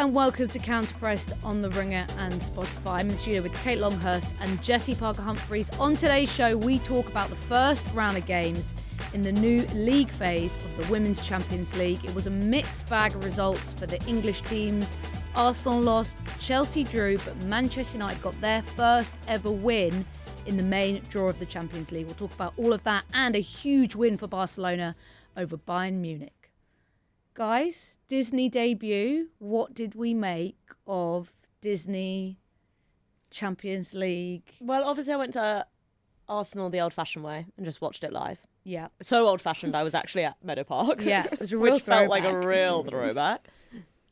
and welcome to Counterpressed on The Ringer and Spotify. I'm in the studio with Kate Longhurst and Jessy Humphreys. On today's show, we talk about the first round of games in the new league phase of the Women's Champions League. It was a mixed bag of results for the English teams. Arsenal lost, Chelsea drew, but Manchester United got their first ever win in the main draw of the Champions League. We'll talk about all of that and a huge win for Barcelona over Bayern Munich. Guys, Disney debut. What did we make of Disney Champions League? Well, obviously I went to Arsenal the old-fashioned way and just watched it live. Yeah. So old-fashioned, I was actually at Meadow Park. Yeah, it was a real which throwback. felt like a real throwback.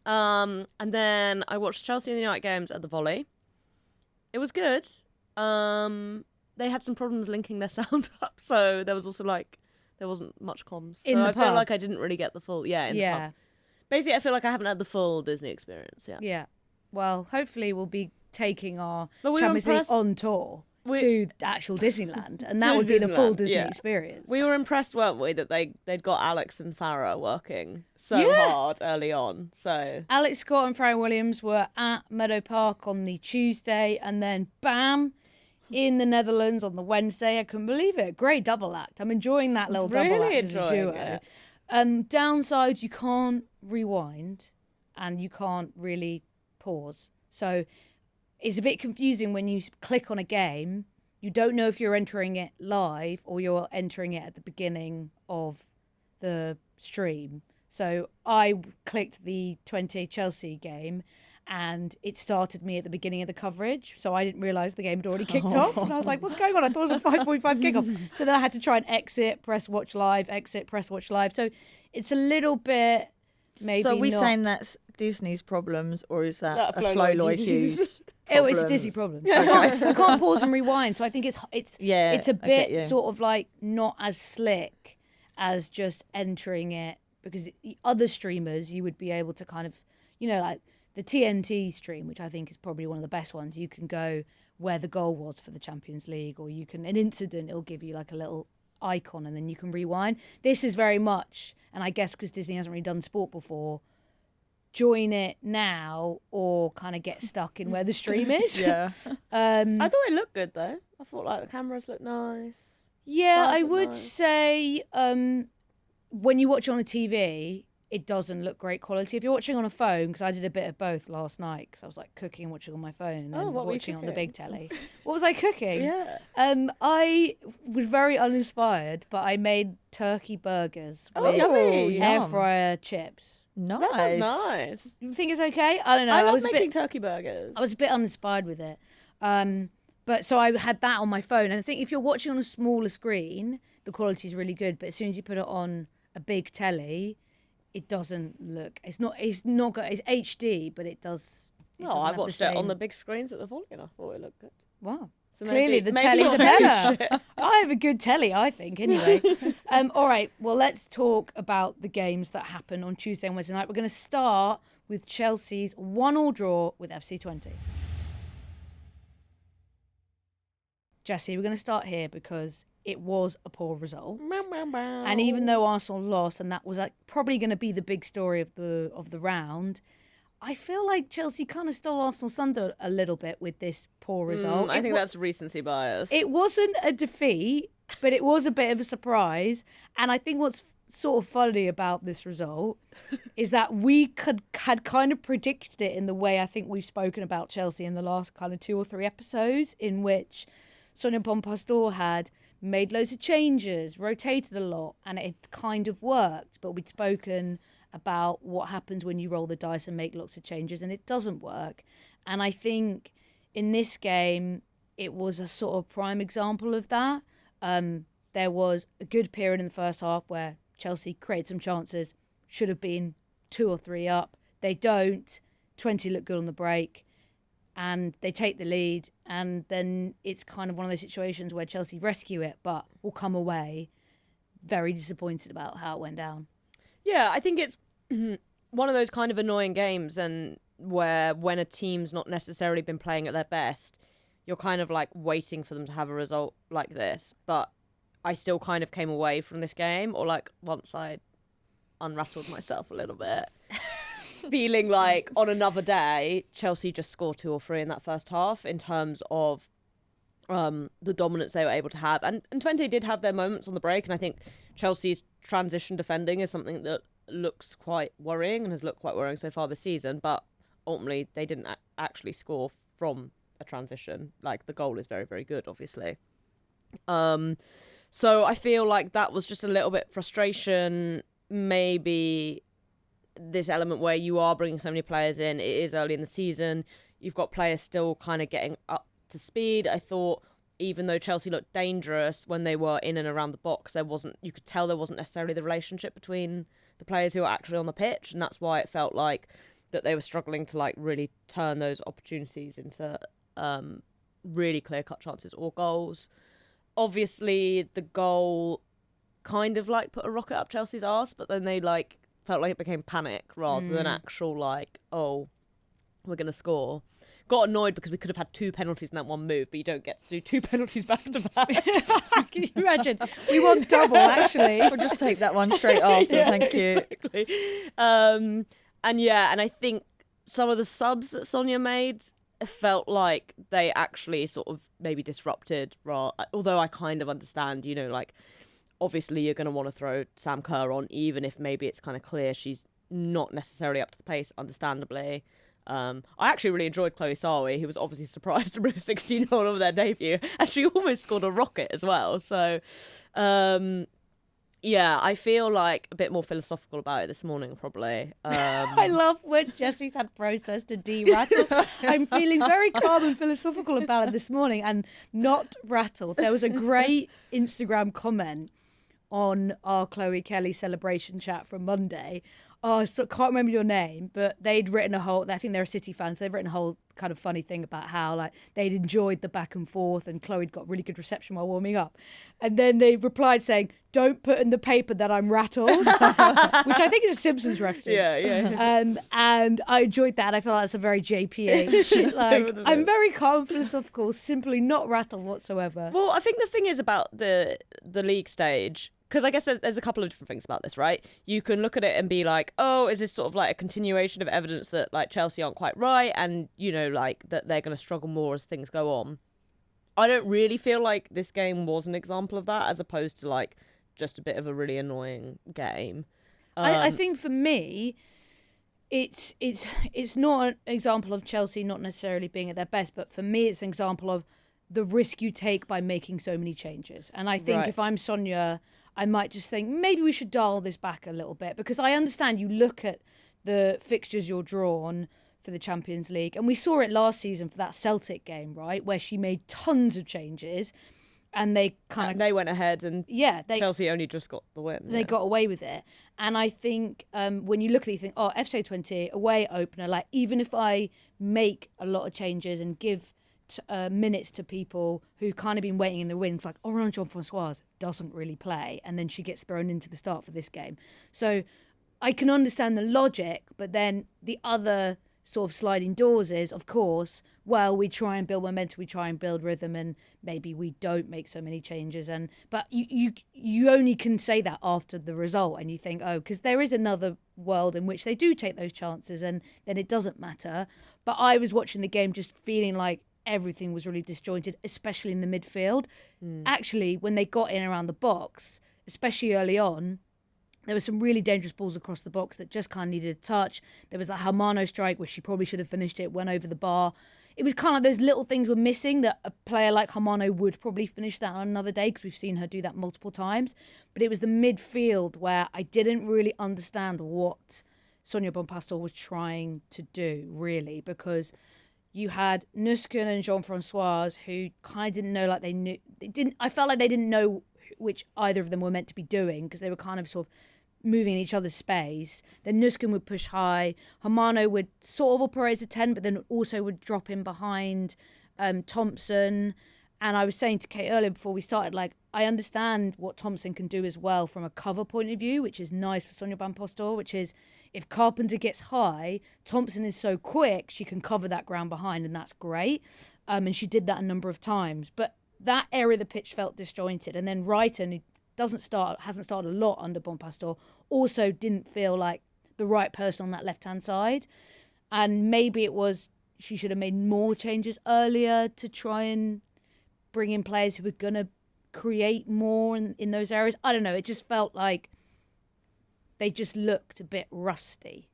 And then I watched Chelsea and the United games at the Volley. It was good. They had some problems linking their sound up, so there was also there wasn't much comms. In so the I pub? feel like I didn't really get the full, in the pub. Basically, I feel like I haven't had the full Disney experience, Yeah. Well, hopefully we'll be taking our But we were Champions League impressed- on tour to the actual Disneyland, and that would be the full Disneyland, Disney yeah. experience. We were impressed, weren't we, that they'd got Alex and Farah working so hard early on. So Alex Scott and Freya Williams were at Meadow Park on the Tuesday, and then bam, in the Netherlands on the Wednesday. I couldn't believe it. Great double act. I'm enjoying that little double Really act as a enjoying duo. it. Downside, you can't rewind and you can't really pause. So it's a bit confusing when you click on a game. You don't know if you're entering it live or you're entering it at the beginning of the stream. So I clicked the Twente Chelsea game and it started me at the beginning of the coverage. So I didn't realise the game had already kicked off. And I was like, what's going on? I thought it was a 5:45 kickoff. So then I had to try and exit, press watch live, exit, press watch live. So it's a little bit maybe So are we not... saying that's Disney's problems, or is that a Flo Flo Lloyd-Hughes? Lloyd-Hughes Oh, it's a problem? Disney problem. You can't pause and rewind. So I think it's a I get you. bit sort of like not as slick as just entering it, because the other streamers you would be able to kind of, like the TNT stream, which I think is probably one of the best ones. You can go where the goal was for the Champions League, or you can an incident. It'll give you like a little icon, and then you can rewind. This is very much, and I guess because Disney hasn't really done sport before, join it now or kind of get stuck in where the stream is. Yeah. I thought it looked good, though. I thought the cameras looked nice. Yeah, Well, I would nice. say when you watch on a TV, it doesn't look great quality. If you're watching on a phone, because I did a bit of both last night, because I was like cooking and watching on my phone and then what were you watching on the cooking? big telly. What was I cooking? Yeah. I was very uninspired, but I made turkey burgers Oh, with yummy. air Yum. fryer chips. Nice. That sounds nice. You think it's okay? I don't know. I love was a making bit. turkey burgers. I was a bit uninspired with it. But so I had that on my phone. And I think if you're watching on a smaller screen, the quality is really good. But as soon as you put it on a big telly, it doesn't look. It's not good. It's HD, but it does. It No, doesn't I have the watched it on same- the big screens at the Volley and I thought it looked good. Wow. So Clearly, the maybe tellies are not better. I have a good telly, I think, anyway. All right, well, let's talk about the games that happened on Tuesday and Wednesday night. We're going to start with Chelsea's 1-1 draw with FC Twente. Jessy, we're going to start here because it was a poor result. And even though Arsenal lost, and that was probably going to be the big story of the round, I feel like Chelsea kind of stole Arsenal's thunder a little bit with this poor result. I think that's recency bias. It wasn't a defeat, but it was a bit of a surprise. And I think what's sort of funny about this result is that we had kind of predicted it in the way I think we've spoken about Chelsea in the last kind of 2 or 3 episodes, in which Sonia Pastor had made loads of changes, rotated a lot, and it kind of worked. But we'd spoken about what happens when you roll the dice and make lots of changes and it doesn't work. And I think in this game, it was a sort of prime example of that. There was a good period in the first half where Chelsea created some chances, should have been 2 or 3 up. They don't. 20 look good on the break and they take the lead. And then it's kind of one of those situations where Chelsea rescue it, but will come away very disappointed about how it went down. Yeah, I think it's one of those kind of annoying games, and where when a team's not necessarily been playing at their best, you're kind of like waiting for them to have a result like this. But I still kind of came away from this game, or like once I unrattled myself a little bit, feeling like on another day, Chelsea just scored 2 or 3 in that first half in terms of the dominance they were able to have. And Twente did have their moments on the break, and I think Chelsea's transition defending is something that looks quite worrying and has looked quite worrying so far this season, but ultimately they didn't actually score from a transition. Like, the goal is very, very good, obviously. So I feel like that was just a little bit frustration, maybe this element where you are bringing so many players in. It is early in the season. You've got players still kind of getting up to speed. I thought even though Chelsea looked dangerous when they were in and around the box, you could tell there wasn't necessarily the relationship between the players who were actually on the pitch, and that's why it felt like that they were struggling to like really turn those opportunities into really clear-cut chances or goals. Obviously, the goal kind of like put a rocket up Chelsea's arse, but then they like felt like it became panic rather than actual like, oh, we're going to score. Got annoyed because we could have had 2 penalties in that one move, but you don't get to do 2 penalties back to back. Can you imagine? We want double, actually. We'll just take that one straight after. Thank you. Exactly. And I think some of the subs that Sonia made felt like they actually sort of maybe disrupted, although I kind of understand, like obviously you're going to want to throw Sam Kerr on, even if maybe it's kind of clear she's not necessarily up to the pace, understandably. I actually really enjoyed Chloe Sawi, who was obviously surprised to bring a 16-year-old over their debut, and she almost scored a rocket as well. So, I feel like a bit more philosophical about it this morning, probably. I love when Jessy's had processed to de-rattle. I'm feeling very calm and philosophical about it this morning and not rattled. There was a great Instagram comment on our Chloe Kelly celebration chat from Monday. Oh, I can't remember your name, but they'd written I think they're a City fan, so they've written a whole kind of funny thing about how like they'd enjoyed the back and forth and Chloe'd got really good reception while warming up. And then they replied saying, "Don't put in the paper that I'm rattled," which I think is a Simpsons reference. Yeah. And I enjoyed that. I feel like that's a very JPA shit. Like, I'm very calm, philosophical, simply not rattled whatsoever. Well, I think the thing is about the league stage, because I guess there's a couple of different things about this, right? You can look at it and be like, oh, is this sort of like a continuation of evidence that like Chelsea aren't quite right and, like that they're going to struggle more as things go on. I don't really feel like this game was an example of that, as opposed to like just a bit of a really annoying game. I think for me, it's not an example of Chelsea not necessarily being at their best, but for me, it's an example of the risk you take by making so many changes. And I think if I'm Sonia, I might just think maybe we should dial this back a little bit, because I understand you look at the fixtures you're drawn for the Champions League, and we saw it last season for that Celtic game, right, where she made tons of changes and they they went ahead and Chelsea only just got the win. They got away with it. And I think when you look at it, you think, oh, FC Twente, away opener, like even if I make a lot of changes and give minutes to people who kind of been waiting in the wings, like Orange Jean-Françoise doesn't really play, and then she gets thrown into the start for this game. So I can understand the logic, but then the other sort of sliding doors is, of course, well, we try and build momentum, we try and build rhythm, and maybe we don't make so many changes. But you only can say that after the result, and you think, oh, because there is another world in which they do take those chances, and then it doesn't matter. But I was watching the game just feeling like everything was really disjointed, especially in the midfield. Actually, when they got in around the box, especially early on, there were some really dangerous balls across the box that just kind of needed a touch. There was that Hermano strike where she probably should have finished it, went over the bar. It was kind of those little things were missing that a player like Hermano would probably finish that on another day, because we've seen her do that multiple times. But it was the midfield where I didn't really understand what Sonia Bonpastor was trying to do, really, because you had Nusken and Jean-Françoise who kind of didn't know, like I felt like they didn't know which either of them were meant to be doing, because they were kind of sort of moving in each other's space. Then Nusken would push high. Hermano would sort of operate as a 10, but then also would drop in behind Thompson. And I was saying to Kate earlier before we started, like, I understand what Thompson can do as well from a cover point of view, which is nice for Sonia Bonpastor, which is if Carpenter gets high, Thompson is so quick, she can cover that ground behind, and that's great. And she did that a number of times. But that area of the pitch felt disjointed. And then Wrighton, who hasn't started a lot under Bonpastor, also didn't feel like the right person on that left-hand side. And maybe it was she should have made more changes earlier to try and bring in players who were going to create more in those areas. I don't know. It just felt like they just looked a bit rusty.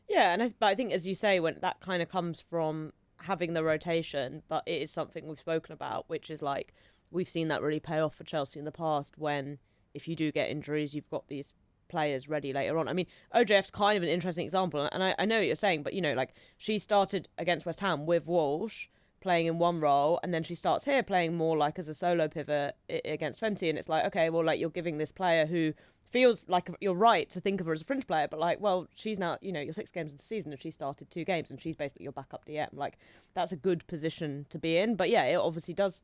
Yeah, but I think, as you say, when that kind of comes from having the rotation, but it is something we've spoken about, which is like we've seen that really pay off for Chelsea in the past when if you do get injuries, you've got these players ready later on. I mean, OJF's kind of an interesting example, and I know what you're saying, but, you know, like she started against West Ham with Walsh playing in one role, and then she starts here playing more like as a solo pivot against Twente, and it's like, okay, well, like you're giving this player who feels like you're right to think of her as a fringe player, but like, well, she's now, you know, you're 6 games into the season and she started 2 games and she's basically your backup DM. Like, that's a good position to be in. But yeah, it obviously does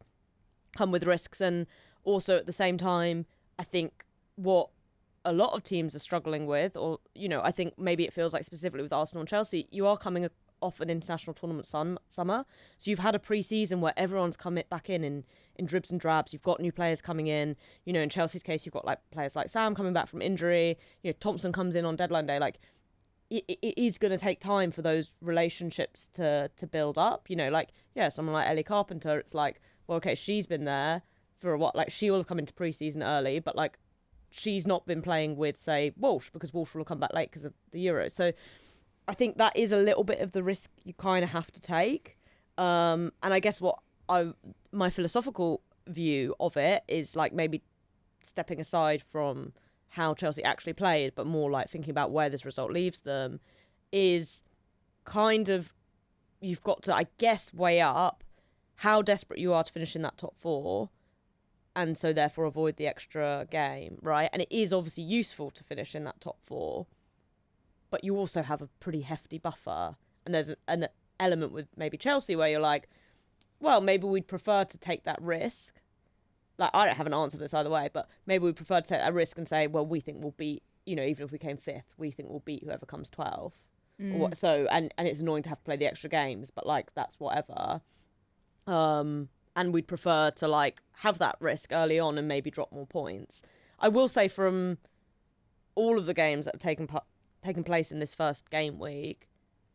come with risks. And also at the same time, I think what a lot of teams are struggling with, or, you know, I think maybe it feels like specifically with Arsenal and Chelsea, you are coming off an international tournament summer. So you've had a pre-season where everyone's come back in dribs and drabs. You've got new players coming in. You know, in Chelsea's case, you've got like players like Sam coming back from injury. You know, Thompson comes in on deadline day. Like, it is going to take time for those relationships to build up. You know, like, yeah, someone like Ellie Carpenter, it's like, well, okay, she's been there for a while. Like, she will have come into pre-season early, but like, she's not been playing with, say, Walsh, because Walsh will come back late because of the Euros. So I think that is a little bit of the risk you kind of have to take. And I guess my philosophical view of it is like maybe stepping aside from how Chelsea actually played, but more like thinking about where this result leaves them, is kind of, you've got to, I guess, weigh up how desperate you are to finish in that top 4, and so therefore avoid the extra game, right? And it is obviously useful to finish in that top 4, but you also have a pretty hefty buffer. And there's an element with maybe Chelsea where you're like, well, maybe we'd prefer to take that risk. Like, I don't have an answer for this either way, but maybe we'd prefer to take that risk and say, well, we think we'll beat, you know, even if we came 5th, we think we'll beat whoever comes 12th. So, and it's annoying to have to play the extra games, but like, that's whatever. And we'd prefer to like have that risk early on and maybe drop more points. I will say, from all of the games that have taken place in this first game week,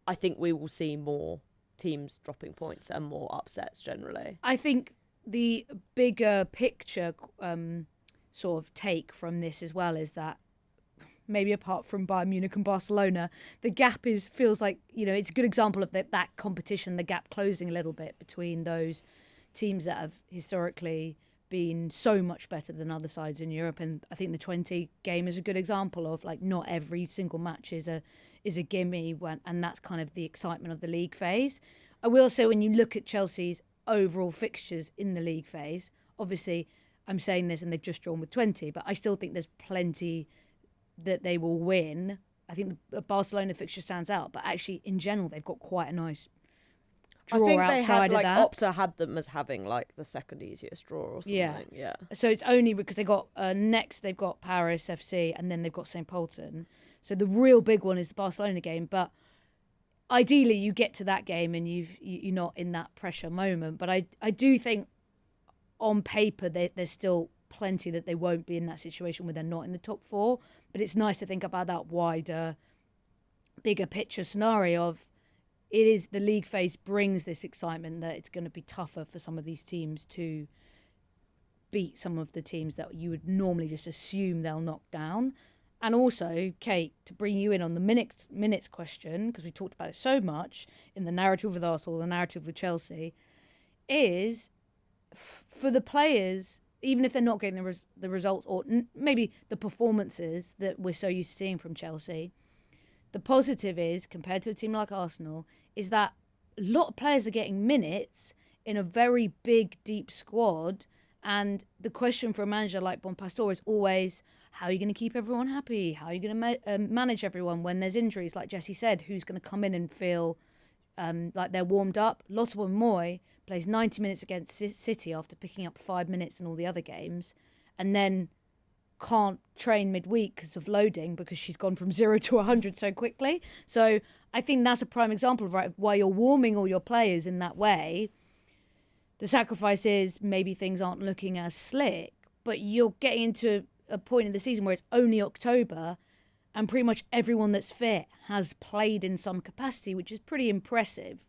I think we will see more teams dropping points and more upsets generally. I think the bigger picture sort of take from this as well is that maybe apart from Bayern Munich and Barcelona, the gap feels like, you know, it's a good example of that competition, the gap closing a little bit between those teams that have historically been so much better than other sides in Europe. And I think the Twente game is a good example of like not every single match is a gimme, and that's kind of the excitement of the league phase. I will say, when you look at Chelsea's overall fixtures in the league phase, obviously I'm saying this and they've just drawn with Twente, but I still think there's plenty that they will win. I think the Barcelona fixture stands out, but actually in general they've got quite a nice draw outside of that. I think they had, like, Opta had them as having like the second easiest draw or something. Yeah. So it's only because they got next they've got Paris FC and then they've got St. Polten. So the real big one is the Barcelona game, but ideally you get to that game and you're not in that pressure moment. But I do think on paper there's still plenty that they won't be in that situation where they're not in the top 4. But it's nice to think about that wider, bigger picture scenario of it is the league phase brings this excitement that it's going to be tougher for some of these teams to beat some of the teams that you would normally just assume they'll knock down. And also, Kate, to bring you in on the minutes question, because we talked about it so much in the narrative with Arsenal, the narrative with Chelsea, is for the players, even if they're not getting the results or maybe the performances that we're so used to seeing from Chelsea, the positive is, compared to a team like Arsenal, is that a lot of players are getting minutes in a very big, deep squad. And the question for a manager like Bonpastor is always, how are you going to keep everyone happy? How are you going to manage everyone when there's injuries? Like Jessy said, who's going to come in and feel like they're warmed up? Lotte Moy plays 90 minutes against City after picking up 5 minutes in all the other games, and then can't train midweek because of loading because she's gone from 0 to 100 so quickly. So I think that's a prime example of why you're warming all your players in that way. The sacrifice is maybe things aren't looking as slick, but you're getting into a point in the season where it's only October and pretty much everyone that's fit has played in some capacity, which is pretty impressive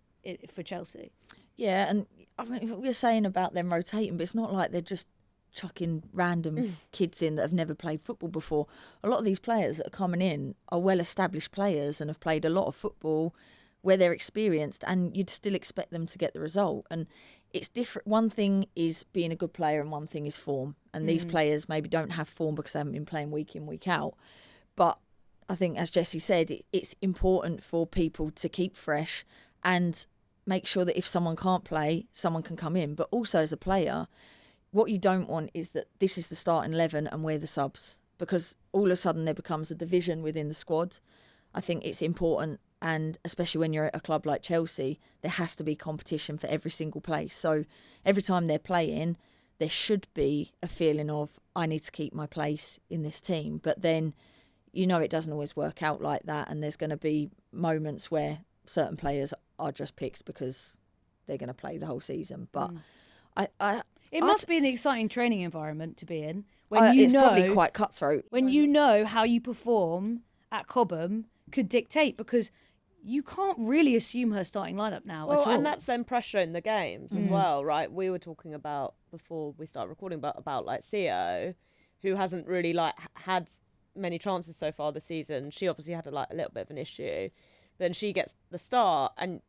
for Chelsea. Yeah, and I mean, we're saying about them rotating, but it's not like they're just chucking random kids in that have never played football before. A lot of these players that are coming in are well-established players and have played a lot of football where they're experienced, and you'd still expect them to get the result. And it's different. One thing is being a good player and one thing is form. And these players maybe don't have form because they haven't been playing week in, week out. But I think, as Jessy said, it's important for people to keep fresh and make sure that if someone can't play, someone can come in. But also as a player, what you don't want is that this is the starting 11 and we're the subs, because all of a sudden there becomes a division within the squad. I think it's important, and especially when you're at a club like Chelsea, there has to be competition for every single place. So every time they're playing, there should be a feeling of, I need to keep my place in this team. But then, you know, it doesn't always work out like that, and there's going to be moments where certain players are just picked because they're going to play the whole season. But It must be an exciting training environment to be in it's probably quite cutthroat. When you know how you perform at Cobham could dictate, because you can't really assume her starting lineup now at all. And that's then pressure in the games as well, right? We were talking about, before we started recording, about like CEO, who hasn't really like had many chances so far this season. She obviously had a little bit of an issue. Then she gets the start, and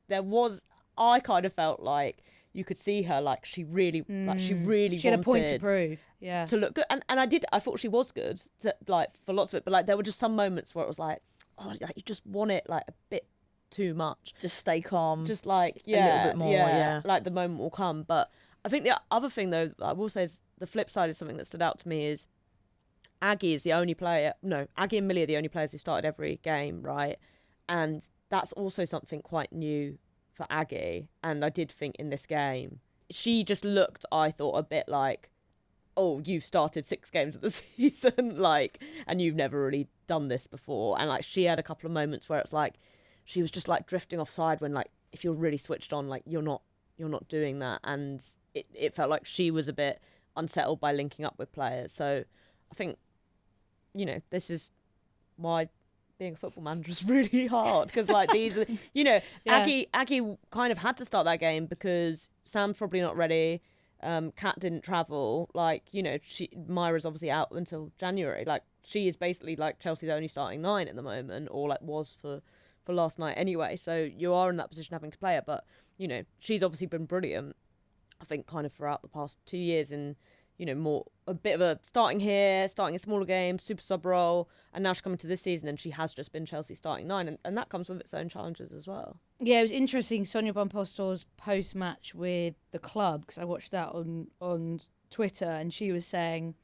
I kind of felt like you could see her like she really she had a point to prove, to look good, and I thought she was good for lots of it, but like there were just some moments where it was like, oh, like you just want it like a bit too much, just stay calm, just like a little bit more, like the moment will come. But I think the other thing though I will say is the flip side is something that stood out to me is Aggie and Millie are the only players who started every game, right? And that's also something quite new for Aggie. And I did think in this game, she just looked, I thought, a bit like, oh, you've started 6 games of the season, like, and you've never really done this before. And like, she had a couple of moments where it's like, she was just like drifting offside when, like, if you're really switched on, like, you're not doing that. And it felt like she was a bit unsettled by linking up with players. So I think, you know, this is why being a football manager is really hard, because like these are, you know, Aggie kind of had to start that game because Sam's probably not ready. Kat didn't travel. Like, you know, Myra's obviously out until January. Like, she is basically like Chelsea's only starting 9 at the moment, or like was for last night anyway. So you are in that position having to play her. But, you know, she's obviously been brilliant, I think, kind of throughout the past 2 years in, you know, more a bit of a starting in smaller games, super sub role, and now she's coming to this season and she has just been Chelsea starting 9, and that comes with its own challenges as well. Yeah, it was interesting, Sonia Bonpastor's post-match with the club, because I watched that on Twitter, and she was saying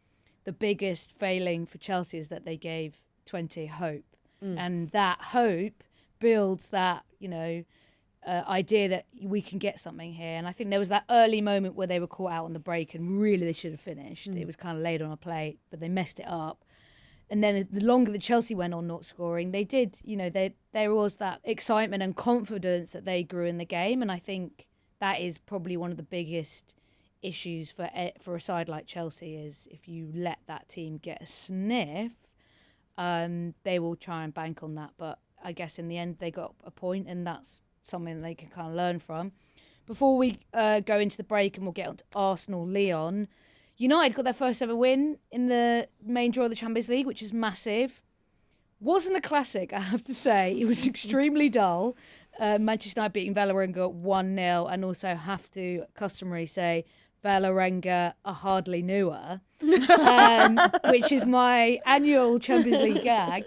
the biggest failing for Chelsea is that they gave Twente hope, and that hope builds that, you know, idea that we can get something here. And I think there was that early moment where they were caught out on the break and really they should have finished. It was kind of laid on a plate, but they messed it up. And then the longer that Chelsea went on not scoring, they did, you know, there was that excitement and confidence that they grew in the game. And I think that is probably one of the biggest issues for a side like Chelsea, is if you let that team get a sniff, they will try and bank on that. But I guess in the end they got a point, and that's something they can kind of learn from. Before we go into the break, and we'll get on to Arsenal-Lyon, United got their first ever win in the main draw of the Champions League, which is massive. Wasn't a classic, I have to say. It was extremely dull. Manchester United beating Vålerenga 1-0, and also have to customarily say Vålerenga are hardly newer, which is my annual Champions League gag.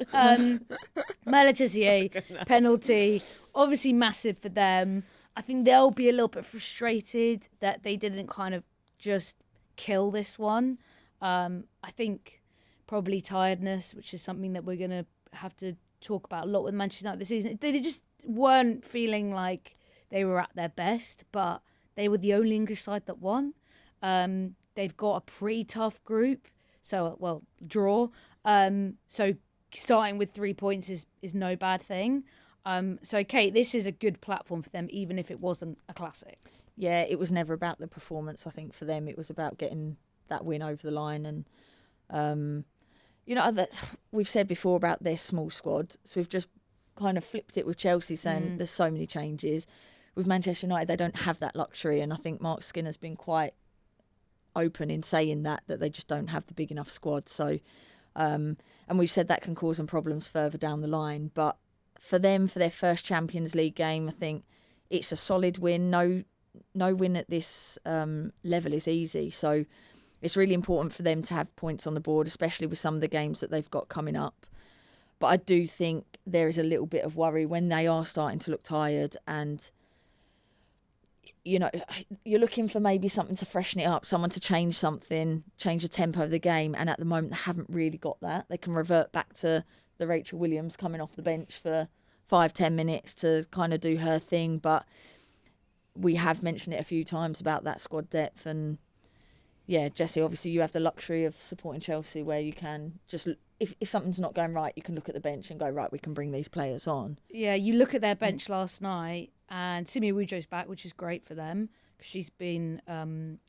Melatizier penalty, obviously massive for them. I think they'll be a little bit frustrated that they didn't kind of just kill this one. I think probably tiredness, which is something that we're going to have to talk about a lot with Manchester United this season. They just weren't feeling like they were at their best, but they were the only English side that won. They've got a pretty tough group, draw. So starting with 3 points is no bad thing. So Kate, this is a good platform for them, even if it wasn't a classic. Yeah, it was never about the performance. I think for them it was about getting that win over the line, and You know, that we've said before about their small squad, so we've just kind of flipped it with Chelsea, saying there's so many changes. With Manchester United, they don't have that luxury, and I think Mark Skinner's been quite open in saying that they just don't have the big enough squad. So, and we've said that can cause them problems further down the line. But for them, for their first Champions League game, I think it's a solid win. No win at this level is easy. So it's really important for them to have points on the board, especially with some of the games that they've got coming up. But I do think there is a little bit of worry when they are starting to look tired, and you know, you're looking for maybe something to freshen it up, someone to change something, change the tempo of the game. And at the moment, they haven't really got that. They can revert back to the Rachel Williams coming off the bench for 5-10 minutes to kind of do her thing. But we have mentioned it a few times about that squad depth. And yeah, Jessy, obviously you have the luxury of supporting Chelsea where you can just, if something's not going right, you can look at the bench and go, right, we can bring these players on. Yeah, you look at their bench last night, and Simi Wujo's back, which is great for them because she's been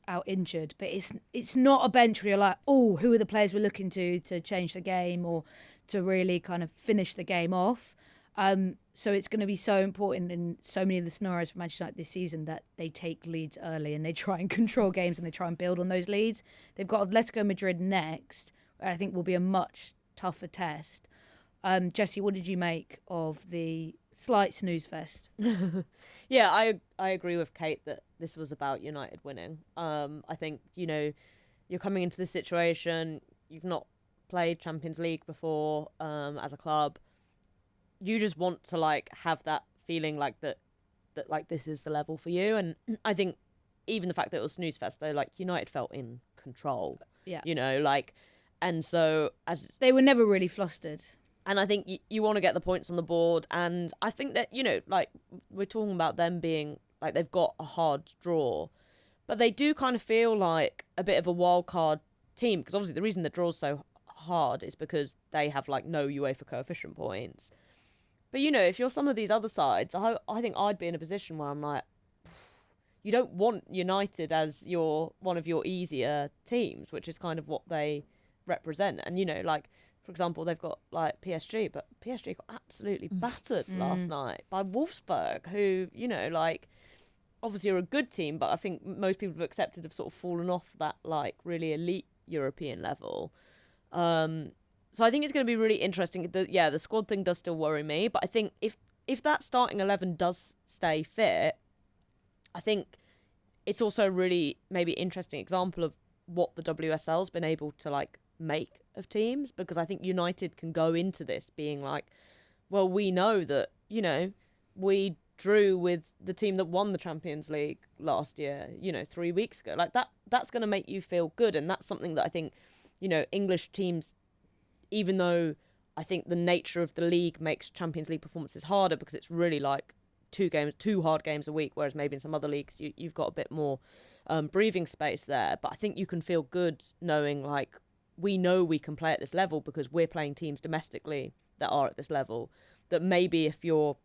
out injured. But it's not a bench where you're like, oh, who are the players we're looking to change the game or to really kind of finish the game off. So it's going to be so important in so many of the scenarios for Manchester United this season that they take leads early and they try and control games and they try and build on those leads. They've got Atletico Madrid next, where I think will be a much tougher test. Jessy, what did you make of the slight snooze fest? Yeah, I agree with Kate that this was about United winning. I think, you know, you're coming into this situation, you've not played Champions League before as a club. You just want to like have that feeling like that like this is the level for you. And I think even the fact that it was snooze fest, though, like United felt in control. Yeah. You know, like, and so as they were never really flustered. And I think you want to get the points on the board. And I think that, you know, like we're talking about them being like they've got a hard draw, but they do kind of feel like a bit of a wild card team because obviously the reason the draw's so hard is because they have like no UEFA coefficient points. But, you know, if you're some of these other sides, I think I'd be in a position where I'm like, you don't want United as one of your easier teams, which is kind of what they represent. And, you know, like, for example, they've got, like, PSG, but PSG got absolutely battered last night by Wolfsburg, who, you know, like, obviously are a good team, but I think most people have accepted have sort of fallen off that, like, really elite European level. So I think it's going to be really interesting. The squad thing does still worry me, but I think if that starting 11 does stay fit, I think it's also a really maybe interesting example of what the WSL's been able to like make of teams, because I think United can go into this being like, well, we know that, you know, we drew with the team that won the Champions League last year, you know, 3 weeks ago. Like that's going to make you feel good, and that's something that I think, you know, English teams, even though I think the nature of the league makes Champions League performances harder because it's really like two hard games a week, whereas maybe in some other leagues you've got a bit more breathing space there. But I think you can feel good knowing like we know we can play at this level because we're playing teams domestically that are at this level. That maybe if you're,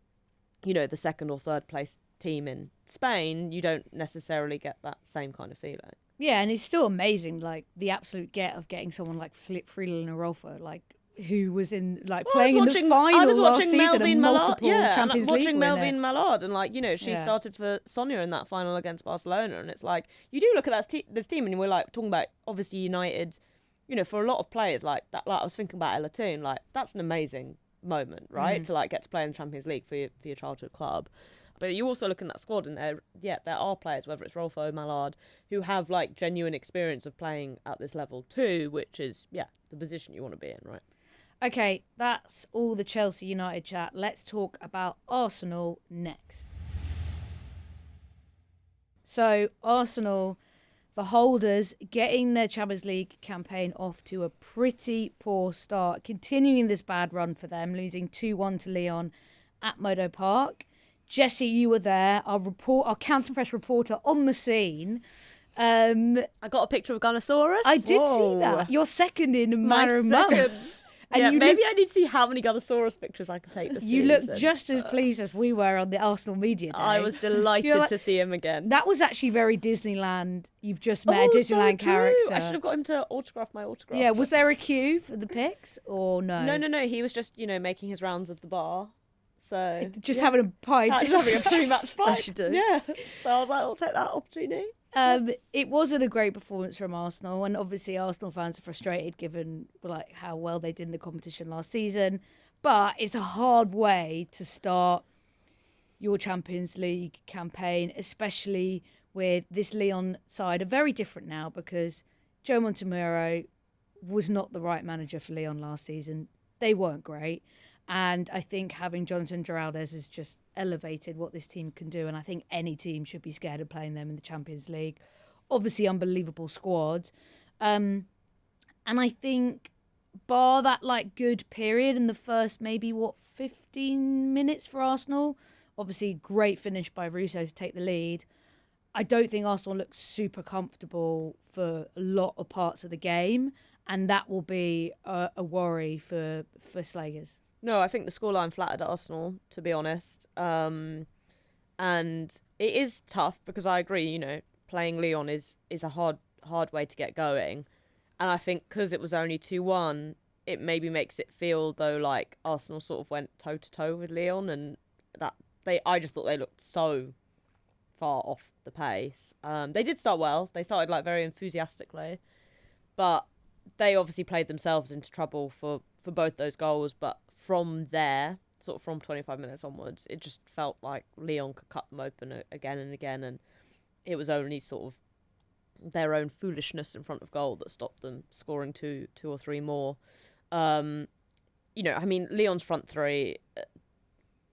you know, the second or third place team in Spain, you don't necessarily get that same kind of feeling. Yeah, and it's still amazing, like, the absolute getting someone like Freeland Arolfo, like, who was in, like, playing in the final last season and multiple Champions League watching winner. Melvin Mallard, and, like, you know, she started for Sonia in that final against Barcelona, and it's like, you do look at this team, and we're, like, talking about, obviously, United, you know, for a lot of players, like, that, like I was thinking about Ella Toon, like, that's an amazing moment, right, to, like, get to play in the Champions League for your childhood club. But you also look in that squad and there are players, whether it's Rolfo, Mallard, who have like genuine experience of playing at this level too, which is, the position you want to be in, right? Okay, that's all the Chelsea United chat. Let's talk about Arsenal next. So Arsenal, the holders, getting their Champions League campaign off to a pretty poor start, continuing this bad run for them, losing 2-1 to Lyon at Modo Park. Jessy, you were there, our counter press reporter on the scene. I got a picture of Gunnosaurus. I did see that. You're second in a matter of months. And yeah, you maybe look, I need to see how many Gunnosaurus pictures I can take this you season. look just as pleased as we were on the Arsenal media day. I was delighted You're like- to see him again. That was actually very Disneyland. You've just met Oh, a Disneyland so true. character. I should have got him to autograph my autograph. Yeah, was there a queue for the pics or no? No. He was just, making his rounds of the bar. So Just having a pint. just having a pre-match fight. As you do. Yeah. So I was like, I'll take that opportunity. It wasn't a great performance from Arsenal, and obviously Arsenal fans are frustrated given like how well they did in the competition last season. But it's a hard way to start your Champions League campaign, especially with this Lyon side are very different now because Joe Montemurro was not the right manager for Lyon last season. They weren't great. And I think having Jonathan Giraldez has just elevated what this team can do. And I think any team should be scared of playing them in the Champions League. Obviously, unbelievable squad. And I think bar that like good period in the first maybe 15 minutes for Arsenal. Obviously, great finish by Russo to take the lead. I don't think Arsenal looks super comfortable for a lot of parts of the game. And that will be a worry for Slagers. No, I think the scoreline flattered Arsenal, to be honest. And it is tough because I agree, playing Lyon is a hard way to get going. And I think because it was only 2-1, it maybe makes it feel though like Arsenal sort of went toe to toe with Lyon, and I just thought they looked so far off the pace. They did start well. They started like very enthusiastically, but they obviously played themselves into trouble for both those goals. But from there, sort of from 25 minutes onwards, it just felt like Lyon could cut them open again and again, and it was only sort of their own foolishness in front of goal that stopped them scoring two or three more. Lyon's front three,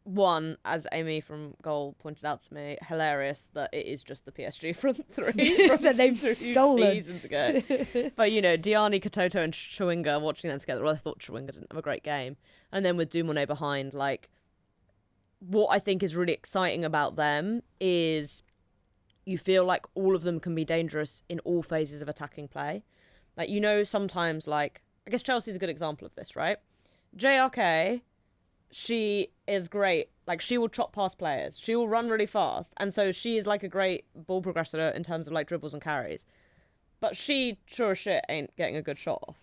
one, as Amy from Goal pointed out to me, hilarious that it is just the PSG front three from that they've 2 stolen seasons ago. But, Diani, Katoto and Chawinga, watching them together, well, I thought Chawinga didn't have a great game. And then with Dumonet behind, like, what I think is really exciting about them is you feel like all of them can be dangerous in all phases of attacking play. Like, sometimes, like, I guess Chelsea's a good example of this, right? JRK, she is great. Like, she will chop past players. She will run really fast. And so she is, like, a great ball progressor in terms of, like, dribbles and carries. But she, sure as shit, ain't getting a good shot off,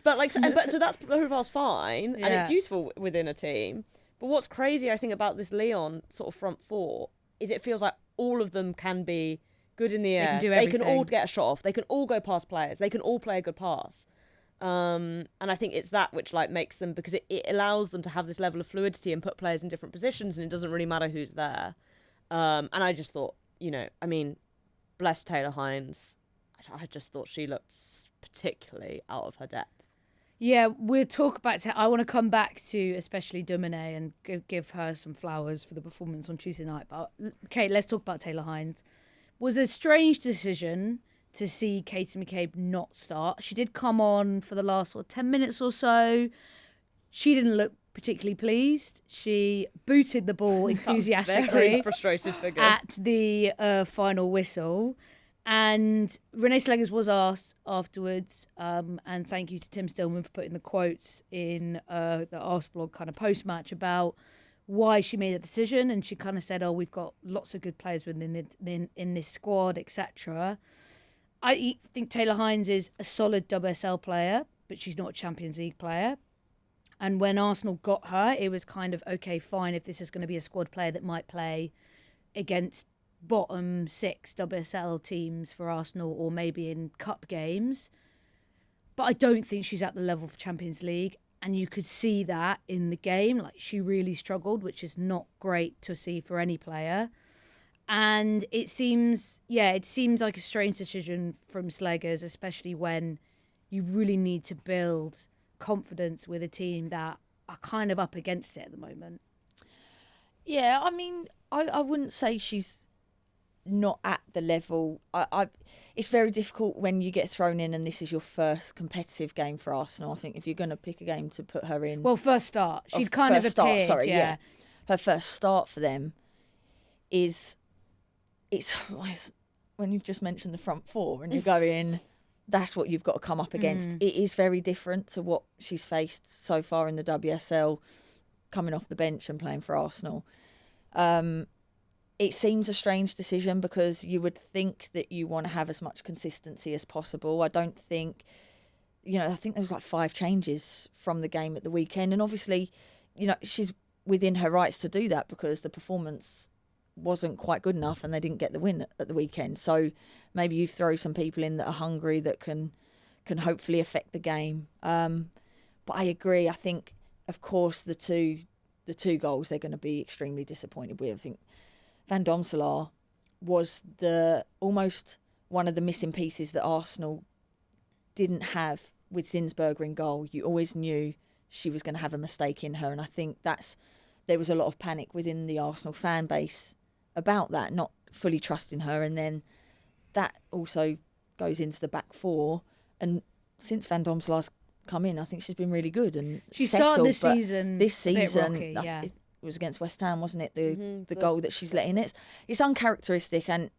But, so that's profile's fine, and it's useful within a team. But what's crazy, I think, about this Lyon sort of front four is it feels like all of them can be good in the air. They can do They can everything. all get a shot off. They can all go past players. They can all play a good pass. And I think it's that which like makes them, because it allows them to have this level of fluidity and put players in different positions, and it doesn't really matter who's there. And I just thought, bless Taylor Hines. I just thought she looked particularly out of her depth. Yeah, we'll talk about. I want to come back to especially Dumonet and give her some flowers for the performance on Tuesday night. But okay, let's talk about Taylor Hines. Was a strange decision to see Katie McCabe not start. She did come on for the last 10 minutes or so. She didn't look particularly pleased. She booted the ball enthusiastically Very frustrated figure at the final whistle. And Renee Slegers was asked afterwards, and thank you to Tim Stillman for putting the quotes in the Arseblog kind of post-match about why she made that decision. And she kind of said, we've got lots of good players in this squad, etc. I think Taylor Hines is a solid WSL player, but she's not a Champions League player. And when Arsenal got her, it was kind of, okay, fine, if this is going to be a squad player that might play against bottom 6 WSL teams for Arsenal or maybe in cup games. But I don't think she's at the level for Champions League. And you could see that in the game. Like, she really struggled, which is not great to see for any player. And it seems like a strange decision from Slegers, especially when you really need to build confidence with a team that are kind of up against it at the moment. Yeah, I mean, I wouldn't say she's not at the level. It's very difficult when you get thrown in and this is your first competitive game for Arsenal. I think if you're going to pick a game to put her in... Well, first start. She'd kind of appeared, yeah. Her first start for them is... It's when you've just mentioned the front four and you're going, that's what you've got to come up against. It is very different to what she's faced so far in the WSL, coming off the bench and playing for Arsenal. It seems a strange decision because you would think that you want to have as much consistency as possible. I don't think, I think there was like 5 changes from the game at the weekend. And obviously, she's within her rights to do that because the performance wasn't quite good enough and they didn't get the win at the weekend. So maybe you throw some people in that are hungry that can hopefully affect the game. But I agree. I think, of course, the two goals they're going to be extremely disappointed with. I think Van Domselaar was almost one of the missing pieces that Arsenal didn't have with Zinsberger in goal. You always knew she was going to have a mistake in her, and I think there was a lot of panic within the Arsenal fan base about that, not fully trusting her, and then that also goes into the back four. And since Van Domselaar's come in, I think she's been really good and she settled, started this season. This season, rocky, yeah. It was against West Ham, wasn't it? The goal that she's letting. It's uncharacteristic, and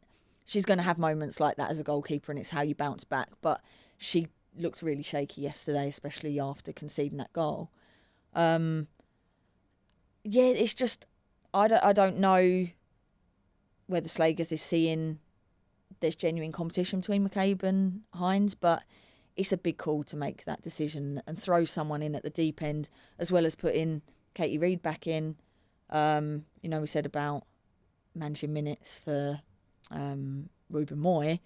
she's going to have moments like that as a goalkeeper, and it's how you bounce back. But she looked really shaky yesterday, especially after conceding that goal. It's just I don't know whether Slagers is seeing there's genuine competition between McCabe and Hines, but it's a big call to make that decision and throw someone in at the deep end, as well as putting Katie Reid back in. We said about managing minutes for Ruben Moy,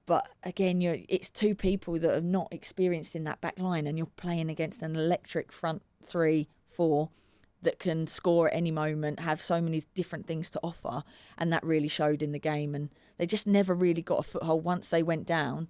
but again, it's 2 people that are not experienced in that back line, and you're playing against an electric front 3-4 that can score at any moment, have so many different things to offer, and that really showed in the game. And they just never really got a foothold. Once they went down,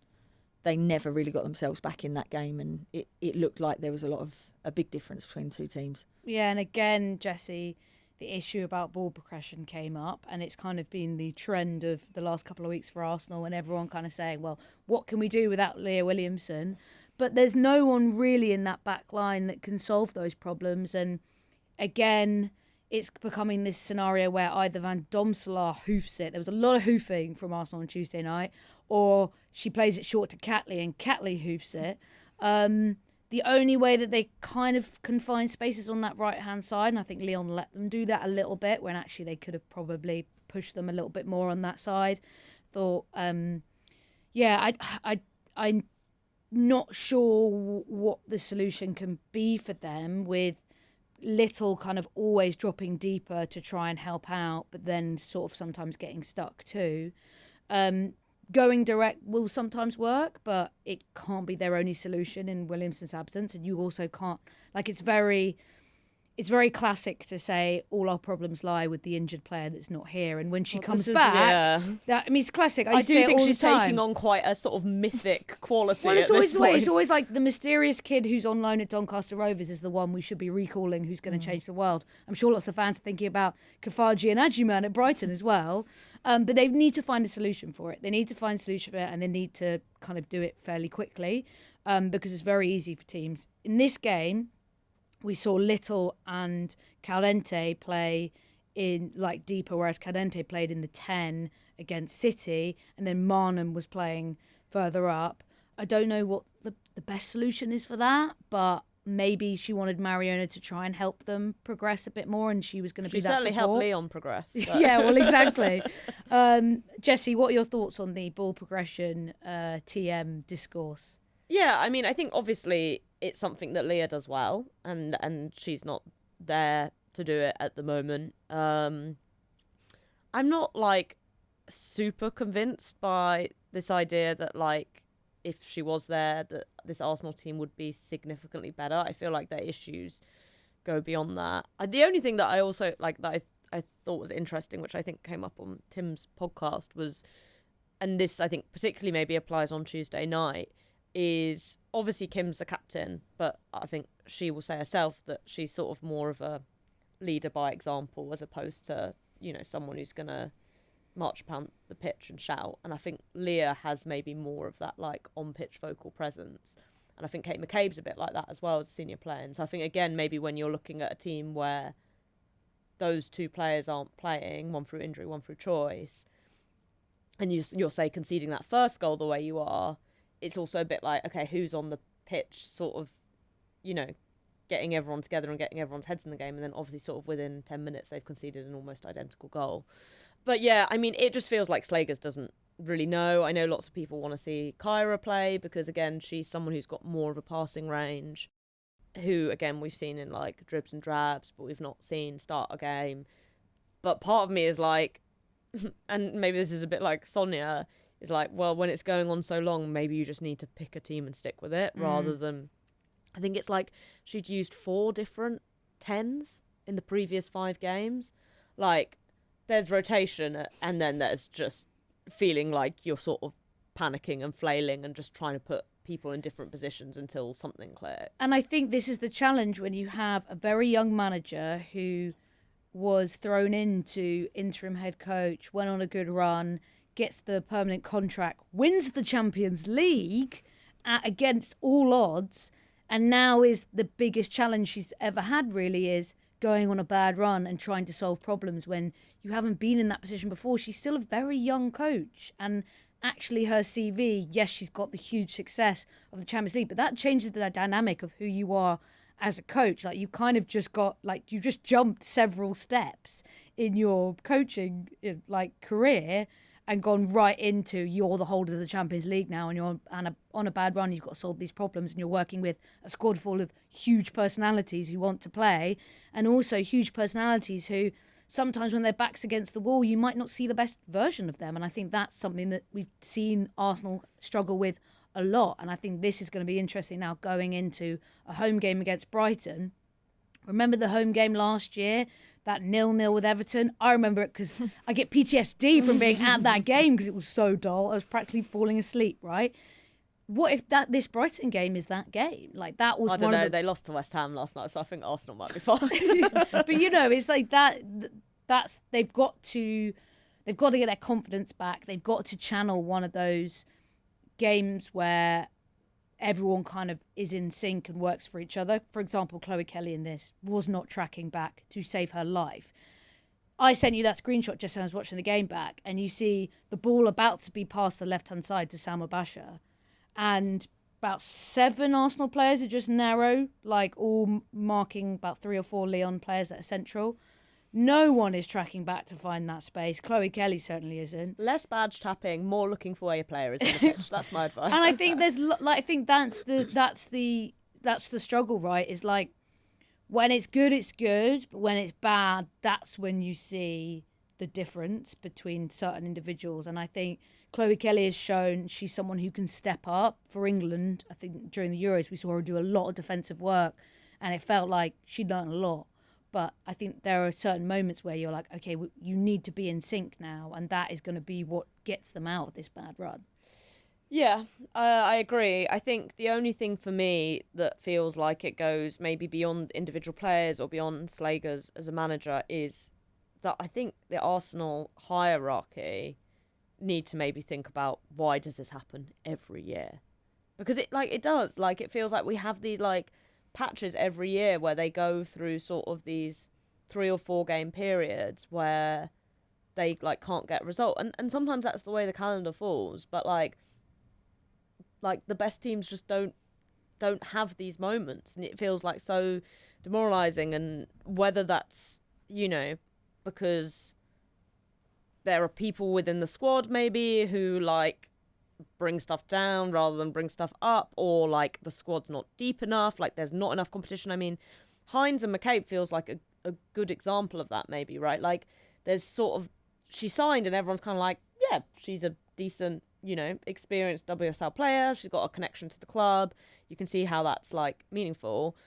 they never really got themselves back in that game, and it looked like there was a big difference between 2 teams. Yeah, and again, Jessy, the issue about ball progression came up, and it's kind of been the trend of the last couple of weeks for Arsenal, and everyone kind of saying, well, what can we do without Leah Williamson? But there's no one really in that back line that can solve those problems. And again, it's becoming this scenario where either Van Domselaar hoofs it. There was a lot of hoofing from Arsenal on Tuesday night, or she plays it short to Catley and Catley hoofs it. The only way that they kind of can find spaces on that right-hand side, and I think Lyon let them do that a little bit, when actually they could have probably pushed them a little bit more on that side. Thought, I'm not sure what the solution can be for them, with Little kind of always dropping deeper to try and help out, but then sort of sometimes getting stuck too. Going direct will sometimes work, but it can't be their only solution in Williamson's absence. And you also can't, it's very classic to say all our problems lie with the injured player that's not here. And when she comes back, it's classic. I do think she's taking on quite a sort of mythic quality. Well, it's always like the mysterious kid who's on loan at Doncaster Rovers is the one we should be recalling, who's going to change the world. I'm sure lots of fans are thinking about Kafaji and Ajiman at Brighton as well. But they need to find a solution for it. They need to find a solution for it, and they need to kind of do it fairly quickly, because it's very easy for teams. In this game, we saw Little and Caldente play in deeper, whereas Caldente played in the 10 against City, and then Marnham was playing further up. I don't know what the best solution is for that, but maybe she wanted Mariona to try and help them progress a bit more, and she was going to be that support. She certainly helped Lyon progress. Yeah, well, exactly. Jessy, what are your thoughts on the ball progression TM discourse? Yeah, I mean, I think obviously it's something that Leah does well, and she's not there to do it at the moment. I'm not super convinced by this idea that if she was there, that this Arsenal team would be significantly better. I feel like their issues go beyond that. The only thing that I also that I thought was interesting, which I think came up on Tim's podcast, was, and this I think particularly maybe applies on Tuesday night, is obviously Kim's the captain, but I think she will say herself that she's sort of more of a leader by example, as opposed to, someone who's going to march around the pitch and shout. And I think Leah has maybe more of that on-pitch vocal presence. And I think Kate McCabe's a bit like that as well as a senior player. And so I think, again, maybe when you're looking at a team where those 2 players aren't playing, one through injury, one through choice, and you're say conceding that first goal the way you are, it's also a bit like, okay, who's on the pitch, sort of, you know, getting everyone together and getting everyone's heads in the game. And then obviously sort of within 10 minutes, they've conceded an almost identical goal. But yeah, I mean, it just feels like Slagers doesn't really know. I know lots of people want to see Kyra play because, again, she's someone who's got more of a passing range, who, again, we've seen in like dribs and drabs, but we've not seen start a game. But part of me is like, and maybe this is a bit like Sonia, is like, well, when it's going on so long, maybe you just need to pick a team and stick with it rather than... I think it's like she'd used 4 different 10s in the previous 5 games. Like, there's rotation and then there's just feeling like you're sort of panicking and flailing and just trying to put people in different positions until something clicks. And I think this is the challenge when you have a very young manager who was thrown into interim head coach, went on a good run, gets the permanent contract, wins the Champions League against all odds, and now is the biggest challenge she's ever had, really, is going on a bad run and trying to solve problems when you haven't been in that position before. She's still a very young coach. And actually her CV, yes, she's got the huge success of the Champions League, but that changes the dynamic of who you are as a coach. Like, you kind of just got, like, you just jumped several steps in your coaching, like, career and gone right into you're the holders of the Champions League now and you're on a bad run, you've got to solve these problems and you're working with a squad full of huge personalities who want to play and also huge personalities who sometimes when their back's against the wall, you might not see the best version of them. And I think that's something that we've seen Arsenal struggle with a lot. And I think this is going to be interesting now going into a home game against Brighton. Remember the home game last year? That 0-0 with Everton. I remember it because I get PTSD from being at that game because it was so dull. I was practically falling asleep, right? What if this Brighton game is that game? Like, that was I don't know. They lost to West Ham last night, so I think Arsenal might be fine. But, you know, it's like that's they've got to get their confidence back. They've got to channel one of those games where everyone kind of is in sync and works for each other. For example, Chloe Kelly in this was not tracking back to save her life. I sent you that screenshot just as I was watching the game back, and you see the ball about to be passed the left-hand side to Salma Basha, and about 7 Arsenal players are just narrow, like all marking about 3 or 4 Lyon players that are central. No one is tracking back to find that space. Chloe Kelly certainly isn't. Less badge tapping, more looking for where your player is on the pitch. That's my advice. And I think I think that's the struggle, right? Is like when it's good, but when it's bad, that's when you see the difference between certain individuals. And I think Chloe Kelly has shown she's someone who can step up for England. I think during the Euros we saw her do a lot of defensive work, and it felt like she'd learned a lot. But I think there are certain moments where you're like, okay, you need to be in sync now, and that is going to be what gets them out of this bad run. Yeah, I agree. I think the only thing for me that feels like it goes maybe beyond individual players or beyond Slagers as a manager is that I think the Arsenal hierarchy need to maybe think about, why does this happen every year? Because it does. Like, it feels like we have these like patches every year where they go through sort of these 3 or 4 game periods where they like can't get a result, and sometimes that's the way the calendar falls, but like the best teams just don't have these moments, and it feels like so demoralizing. And whether that's, you know, because there are people within the squad maybe who like bring stuff down rather than bring stuff up, or like the squad's not deep enough, like there's not enough competition. I mean, Hines and McCabe feels like a good example of that maybe, right? Like there's sort of, she signed and everyone's kind of like, yeah, she's a decent, you know, experienced WSL player, she's got a connection to the club, you can see how that's like meaningful,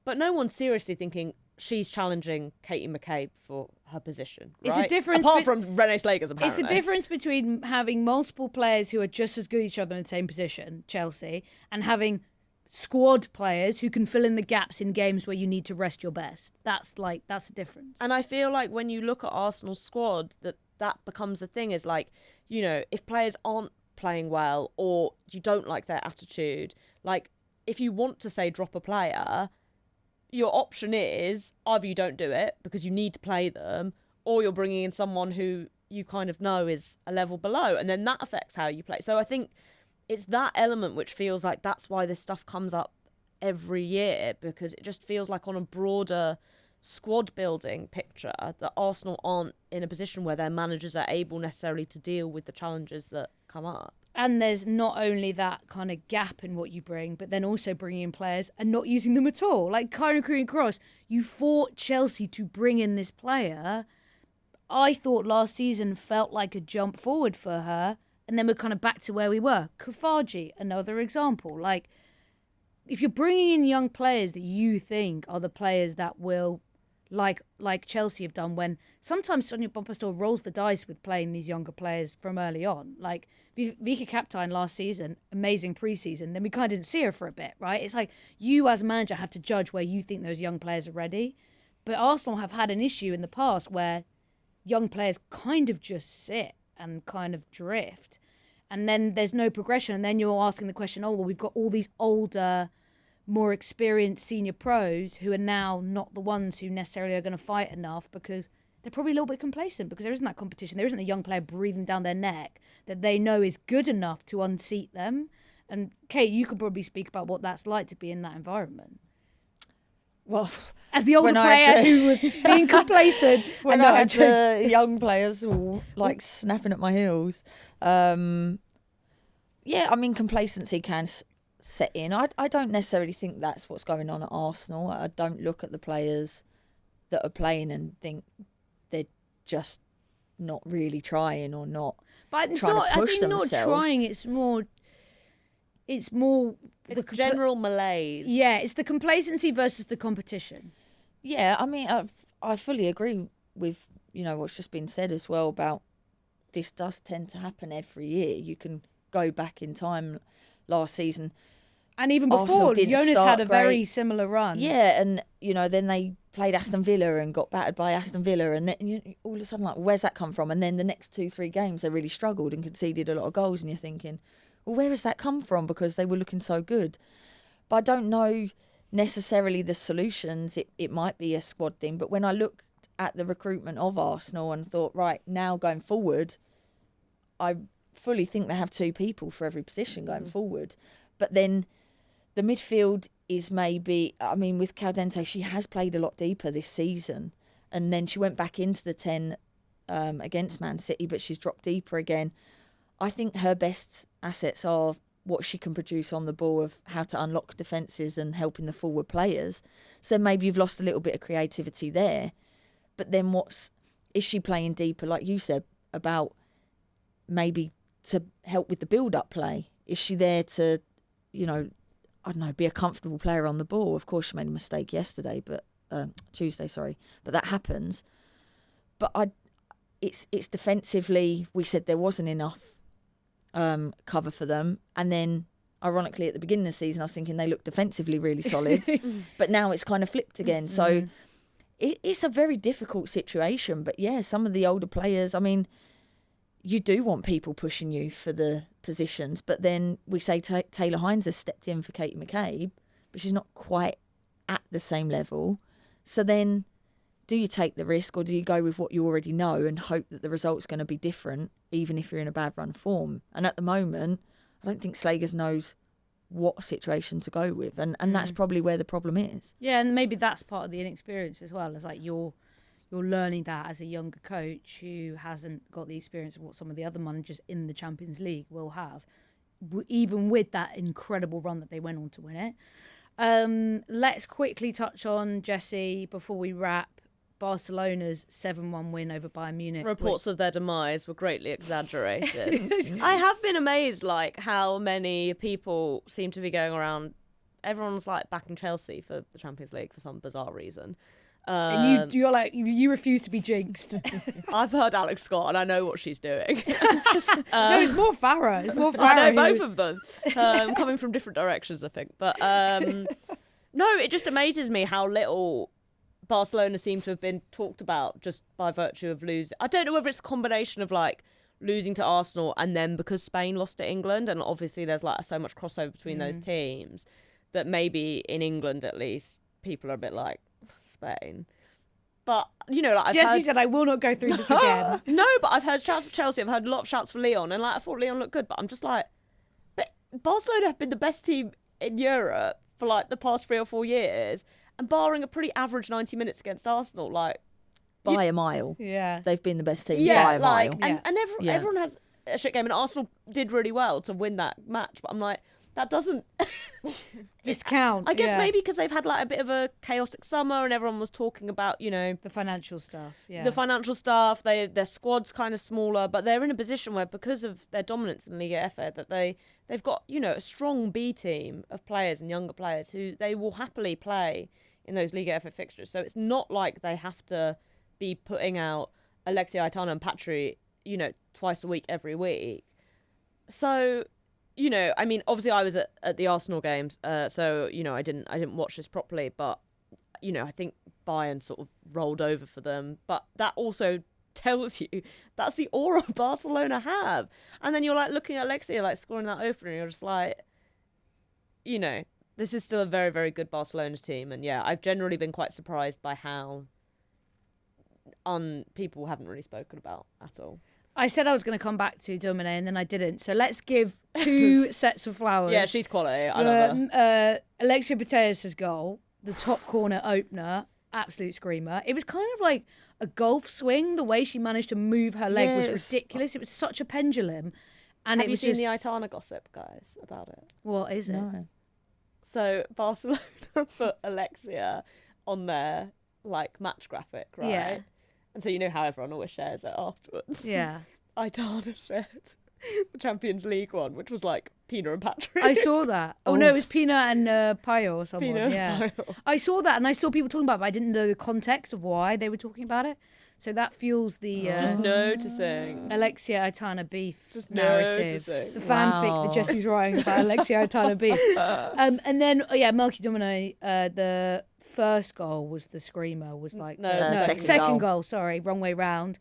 but no one's seriously thinking she's challenging Katie McCabe for her position, right? It's a difference apart from Renee Slagers, apparently. It's the difference between having multiple players who are just as good as each other in the same position, Chelsea, and having squad players who can fill in the gaps in games where you need to rest your best. That's a difference. And I feel like when you look at Arsenal's squad, that becomes the thing, is like, you know, if players aren't playing well or you don't like their attitude, like if you want to say drop a player, your option is either you don't do it because you need to play them, or you're bringing in someone who you kind of know is a level below, and then that affects how you play. So I think it's that element which feels like that's why this stuff comes up every year, because it just feels like on a broader squad building picture that Arsenal aren't in a position where their managers are able necessarily to deal with the challenges that come up. And there's not only that kind of gap in what you bring, but then also bringing in players and not using them at all. Like Kyron Cross, you fought Chelsea to bring in this player. I thought last season felt like a jump forward for her, and then we're kind of back to where we were. Kafaji, another example. Like, if you're bringing in young players that you think are the players that will, like Chelsea have done, when sometimes Sonia Bonpastor rolls the dice with playing these younger players from early on. Like Vika Kaptein last season, amazing pre-season, then we kind of didn't see her for a bit, right? It's like you as a manager have to judge where you think those young players are ready. But Arsenal have had an issue in the past where young players kind of just sit and kind of drift. And then there's no progression. And then you're asking the question, oh, well, we've got all these older, more experienced senior pros who are now not the ones who necessarily are going to fight enough because they're probably a little bit complacent because there isn't that competition. There isn't a young player breathing down their neck that they know is good enough to unseat them. And Kate, you could probably speak about what that's like to be in that environment. Well, as the older player who was being complacent. When I had the young players all like snapping at my heels. Yeah, I mean, complacency can set in. I don't necessarily think that's what's going on at Arsenal. I don't look at the players that are playing and think they're just not really trying or not but it's trying not, to push I think themselves. Not trying, it's more the general malaise. Yeah, it's the complacency versus the competition. Yeah, I mean, I fully agree with, what's just been said as well about this does tend to happen every year. You can go back in time last season. And even before, Jonas had a very similar run. Yeah, and, then they played Aston Villa and got battered by Aston Villa. And then all of a sudden, like, where's that come from? And then the next 2-3 games, they really struggled and conceded a lot of goals. And you're thinking, well, where has that come from? Because they were looking so good. But I don't know necessarily the solutions. It might be a squad thing. But when I looked at the recruitment of Arsenal and thought, right, now going forward, I fully think they have 2 people for every position going forward. But then the midfield is maybe, I mean, with Caldente, she has played a lot deeper this season. And then she went back into the 10 against Man City, but she's dropped deeper again. I think her best assets are what she can produce on the ball, of how to unlock defences and helping the forward players. So maybe you've lost a little bit of creativity there. But then is she playing deeper, like you said, about maybe to help with the build-up play? Is she there to, I don't know, be a comfortable player on the ball? Of course, she made a mistake Tuesday, but that happens. But it's defensively, we said there wasn't enough cover for them, and then ironically at the beginning of the season I was thinking they looked defensively really solid, but now it's kind of flipped again. So it's a very difficult situation. But yeah, some of the older players, I mean, you do want people pushing you for the positions, but then we say Taylor Hines has stepped in for Katie McCabe, but she's not quite at the same level. So then do you take the risk, or do you go with what you already know and hope that the result's going to be different, even if you're in a bad run form? And at the moment, I don't think Slagers knows what situation to go with. And that's probably where the problem is. Yeah, and maybe that's part of the inexperience as well. It's like you're learning that as a younger coach who hasn't got the experience of what some of the other managers in the Champions League will have, even with that incredible run that they went on to win it. Let's quickly touch on, Jessy, before we wrap, Barcelona's 7-1 win over Bayern Munich. Reports of their demise were greatly exaggerated. I have been amazed, like, how many people seem to be going around. Everyone's like backing Chelsea for the Champions League for some bizarre reason. And you're like, you refuse to be jinxed. I've heard Alex Scott and I know what she's doing. No, it's more Farah. I know both of them. Coming from different directions, I think. But no, it just amazes me how little Barcelona seem to have been talked about just by virtue of losing. I don't know whether it's a combination of like losing to Arsenal and then because Spain lost to England, and obviously there's like so much crossover between those teams that maybe in England at least people are a bit like Spain. But like Jessy said, I will not go through this again. No, but I've heard shouts for Chelsea. I've heard a lot of shouts for Lyon, and like I thought Lyon looked good, but I'm just like, but Barcelona have been the best team in Europe for like the past 3 or 4 years, and barring a pretty average 90 minutes against Arsenal, like by a mile. Yeah. They've been the best team yeah, by a like mile. and, Yeah. and Yeah. everyone has a shit game, and Arsenal did really well to win that match. But I'm like, that doesn't Discount. I guess yeah. maybe because they've had like a bit of a chaotic summer, and everyone was talking about, you know, the financial stuff. Yeah. the financial stuff. Their squad's kind of smaller, but they're in a position where, because of their dominance in Liga FA, that they've got, you know, a strong B team of players and younger players who they will happily play in those Liga FA fixtures. So it's not like they have to be putting out Alexia Aitana and Patry, you know, twice a week every week. So, you know, I mean, obviously I was at the Arsenal games, so, you know, I didn't watch this properly, but, you know, I think Bayern sort of rolled over for them. But that also tells you that's the aura Barcelona have. And then you're like looking at Alexia like scoring that opener, and you're just like, you know, this is still a very, very good Barcelona team. And yeah, I've generally been quite surprised by how people haven't really spoken about at all. I said I was going to come back to Domine and then I didn't. So let's give 2 sets of flowers. Yeah, she's quality. I love her. Alexia Putellas' goal, the top corner opener, absolute screamer. It was kind of like a golf swing. The way she managed to move her leg was Yes. ridiculous. It was such a pendulum. And Have it you was seen just, the Aitana gossip, guys, about it? what is it? No. So Barcelona put Alexia on their like match graphic, right? Yeah. And so you know how everyone always shares it afterwards. Yeah. Aitana shared the Champions League one, which was like Pina and Patrick. I saw that. Oh, no, it was Pina and Payo or someone. Pina and yeah. Payo. I saw that and I saw people talking about it, but I didn't know the context of why they were talking about it. So that fuels the Just noticing. Alexia Aitana beef Just narrative. noticing. The fanfic Wow. that Jessy's writing about Alexia Aitana beef. And then, Melky Domine, the first goal was the screamer, was like No, second goal. goal, sorry, wrong way round.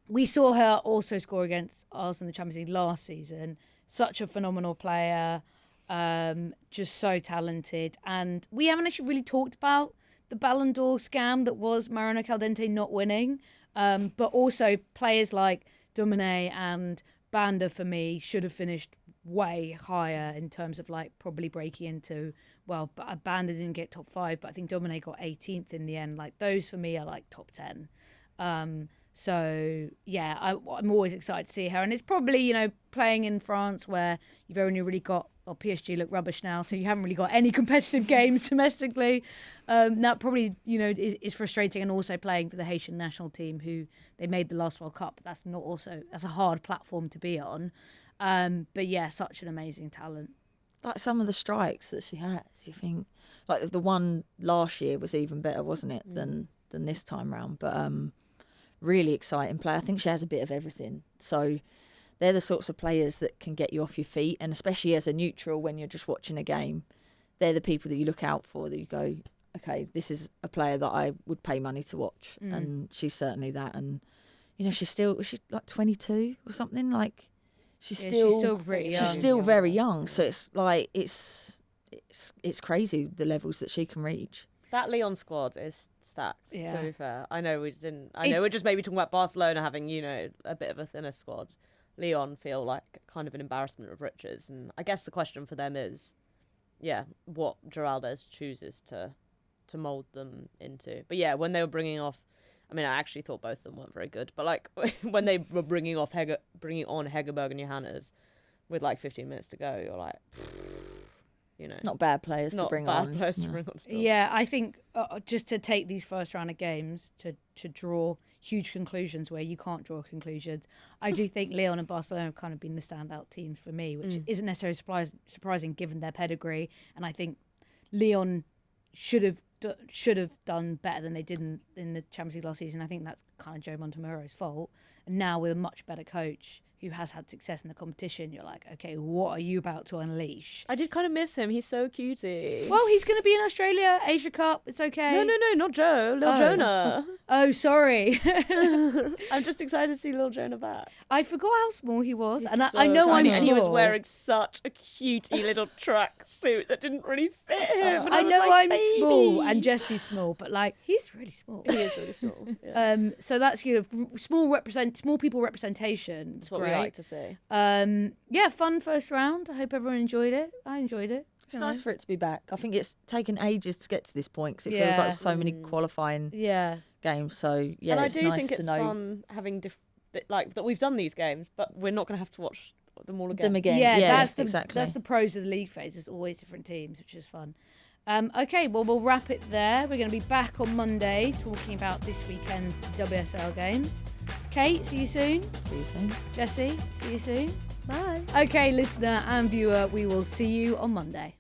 We saw her also score against Arsenal in the Champions League last season. Such a phenomenal player, just so talented. And we haven't actually really talked about the Ballon d'Or scam that was Mariano Caldente not winning. But also players like Domine and Banda, for me, should have finished way higher in terms of like probably breaking into, well, Banda didn't get top 5, but I think Domine got 18th in the end. Like those for me are like top 10. So yeah, I'm always excited to see her, and it's probably, you know, playing in France where you've only really got, well, PSG look rubbish now, so you haven't really got any competitive games domestically. That probably, you know, is frustrating, and also playing for the Haitian national team, who they made the last World Cup. That's a hard platform to be on. But yeah, such an amazing talent. Like some of the strikes that she has, you think, like the one last year was even better, wasn't it, than this time round? But really exciting player. I think she has a bit of everything. So they're the sorts of players that can get you off your feet, and especially as a neutral when you're just watching a game, they're the people that you look out for, that you go, okay, this is a player that I would pay money to watch. And she's certainly that. And you know, she's like 22 or something. Like she's still pretty young. She's still very young. So it's like it's crazy the levels that she can reach. That Lyon squad is stacked, Yeah. to be fair. I know we're just maybe talking about Barcelona having, you know, a bit of a thinner squad. Lyon feel like kind of an embarrassment of riches. And I guess the question for them is, yeah, what Geraldes chooses to mould them into. But yeah, when they were bringing off, I mean, I actually thought both of them weren't very good. But like when they were bringing on Hegerberg and Johannes with like 15 minutes to go, you're like, you know, Not bad players to bring on. Players to bring on at all. Yeah, I think just to take these first round of games to draw huge conclusions where you can't draw conclusions, I do think Lyon and Barcelona have kind of been the standout teams for me, which isn't necessarily surprising given their pedigree. And I think Lyon should have done better than they did in the Champions League last season. I think that's kind of Joe Montemuro's fault. And now with a much better coach who has had success in the competition, you're like, okay, what are you about to unleash? I did kind of miss him. He's so cutie. Well, he's going to be in Australia, Asia Cup. It's okay. No, not Joe. Lil Jonah. Oh, sorry. I'm just excited to see Lil Jonah back. I forgot how small he was. He's And so I know tiny. I'm And he was small. wearing such a cutie little track suit that didn't really fit him. And I was know like, I'm baby. small, and Jessy's small, but like he's really small. He is really small. Yeah. So that's small people representation. That's what great. we like to see. Yeah, fun first round. I hope everyone enjoyed it. I enjoyed it. It's nice for it to be back. I think it's taken ages to get to this point because it feels like so many qualifying games. So yeah, and I it's do nice think to it's know fun having like that we've done these games, but we're not going to have to watch them all again. Yeah, exactly. That's the pros of the league phase. There's always different teams, which is fun. Okay, well, we'll wrap it there. We're going to be back on Monday talking about this weekend's WSL games. Kate, see you soon. See you soon. Jessy, see you soon. Bye. Okay, listener and viewer, we will see you on Monday.